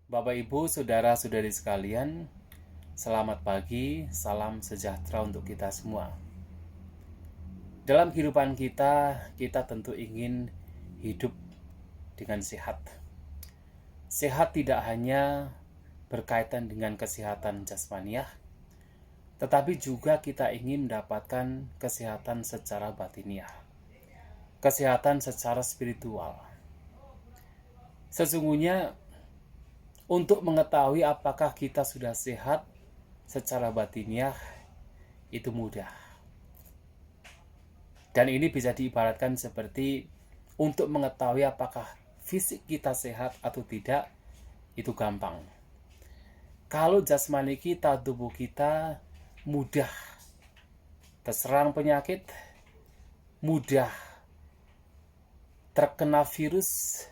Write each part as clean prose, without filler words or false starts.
Bapak, Ibu, saudara-saudari sekalian, selamat pagi, salam sejahtera untuk kita semua. Dalam kehidupan kita, kita tentu ingin hidup dengan sehat. Sehat tidak hanya berkaitan dengan kesehatan jasmaniah, tetapi juga kita ingin mendapatkan kesehatan secara batiniah, kesehatan secara spiritual. Sesungguhnya untuk mengetahui apakah kita sudah sehat secara batiniah itu mudah. Dan ini bisa diibaratkan seperti untuk mengetahui apakah fisik kita sehat atau tidak, itu gampang. Kalau jasmani kita, tubuh kita mudah terserang penyakit, mudah terkena virus,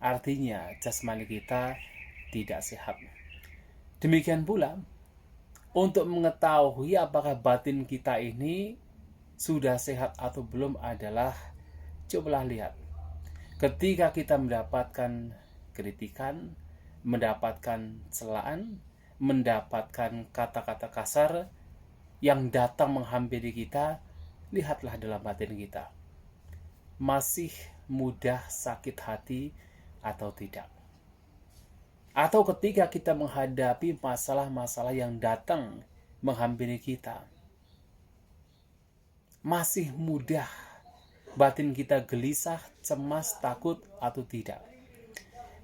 artinya jasmani kita tidak sehat. Demikian pula, untuk mengetahui apakah batin kita ini sudah sehat atau belum adalah, cobalah lihat. Ketika kita mendapatkan kritikan, mendapatkan celaan, mendapatkan kata-kata kasar yang datang menghampiri kita, lihatlah dalam batin kita. Masih mudah sakit hati atau tidak? Atau ketika kita menghadapi masalah-masalah yang datang menghampiri kita, masih mudah batin kita gelisah, cemas, takut atau tidak?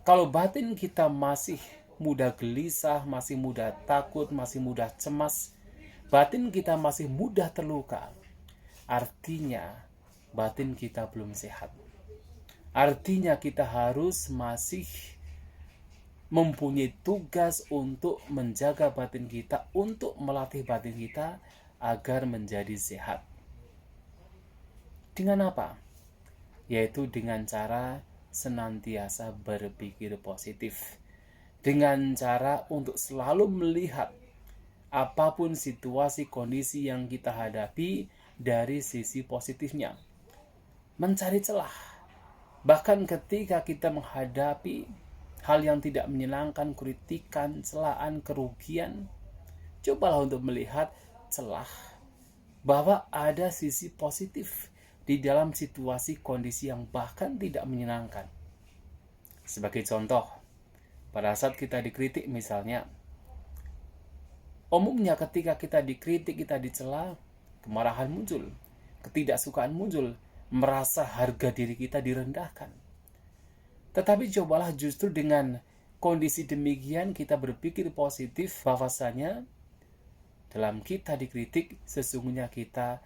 Kalau batin kita masih mudah gelisah, masih mudah takut, masih mudah cemas, batin kita masih mudah terluka, artinya batin kita belum sehat. Artinya kita harus masih mempunyai tugas untuk menjaga batin kita, untuk melatih batin kita agar menjadi sehat. Dengan apa? Yaitu dengan cara senantiasa berpikir positif. Dengan cara untuk selalu melihat apapun situasi kondisi yang kita hadapi dari sisi positifnya. Mencari celah. Bahkan ketika kita menghadapi hal yang tidak menyenangkan, kritikan, celaan, kerugian, cobalah untuk melihat celah bahwa ada sisi positif di dalam situasi kondisi yang bahkan tidak menyenangkan. Sebagai contoh, pada saat kita dikritik misalnya, umumnya ketika kita dikritik, kita dicela, kemarahan muncul, ketidaksukaan muncul, merasa harga diri kita direndahkan. Tetapi cobalah justru dengan kondisi demikian kita berpikir positif bahwasanya dalam kita dikritik, sesungguhnya kita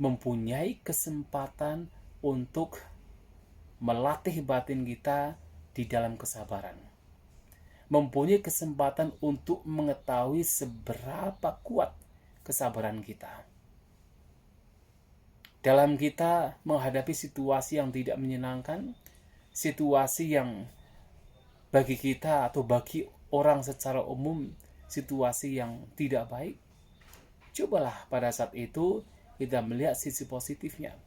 mempunyai kesempatan untuk melatih batin kita di dalam kesabaran. Mempunyai kesempatan untuk mengetahui seberapa kuat kesabaran kita. Dalam kita menghadapi situasi yang tidak menyenangkan, situasi yang bagi kita atau bagi orang secara umum situasi yang tidak baik, cobalah pada saat itu kita melihat sisi positifnya.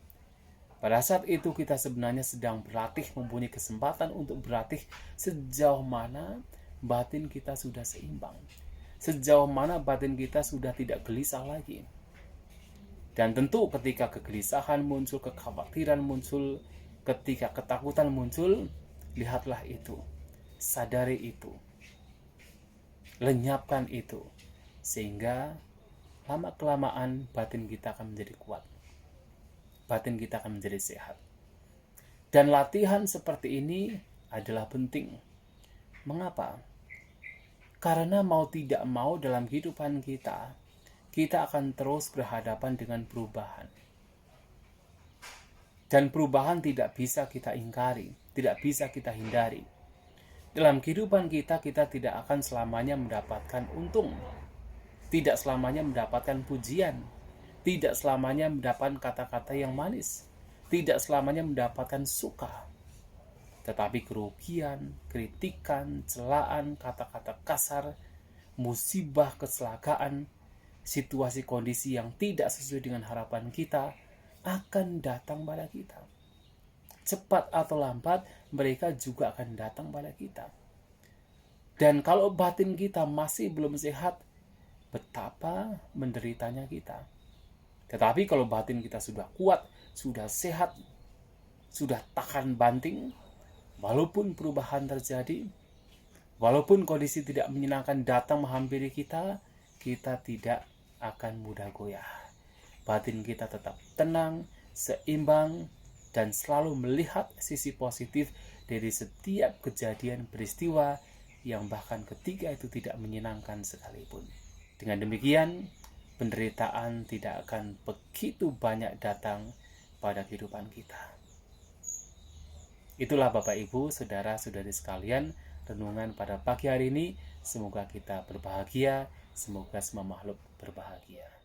Pada saat itu kita sebenarnya sedang berlatih, mempunyai kesempatan untuk berlatih sejauh mana batin kita sudah seimbang, sejauh mana batin kita sudah tidak gelisah lagi. Dan tentu ketika kegelisahan muncul, kekhawatiran muncul, ketika ketakutan muncul, lihatlah itu, sadari itu, lenyapkan itu, sehingga lama-kelamaan batin kita akan menjadi kuat, batin kita akan menjadi sehat. Dan latihan seperti ini adalah penting. Mengapa? Karena mau tidak mau dalam kehidupan kita, kita akan terus berhadapan dengan perubahan. Dan perubahan tidak bisa kita ingkari, tidak bisa kita hindari. Dalam kehidupan kita, kita tidak akan selamanya mendapatkan untung, tidak selamanya mendapatkan pujian, tidak selamanya mendapatkan kata-kata yang manis, tidak selamanya mendapatkan suka. Tetapi kerugian, kritikan, celaan, kata-kata kasar, musibah, kecelakaan, situasi kondisi yang tidak sesuai dengan harapan kita akan datang pada kita. Cepat atau lambat mereka juga akan datang pada kita. Dan kalau batin kita masih belum sehat, betapa menderitanya kita. Tetapi kalau batin kita sudah kuat, sudah sehat, sudah tahan banting, walaupun perubahan terjadi, walaupun kondisi tidak menyenangkan datang menghampiri kita, kita tidak akan mudah goyah. Batin kita tetap tenang, seimbang, dan selalu melihat sisi positif dari setiap kejadian peristiwa yang bahkan ketika itu tidak menyenangkan sekalipun. Dengan demikian, penderitaan tidak akan begitu banyak datang pada kehidupan kita. Itulah Bapak Ibu, saudara-saudari sekalian, renungan pada pagi hari ini. Semoga kita berbahagia, semoga semua makhluk berbahagia.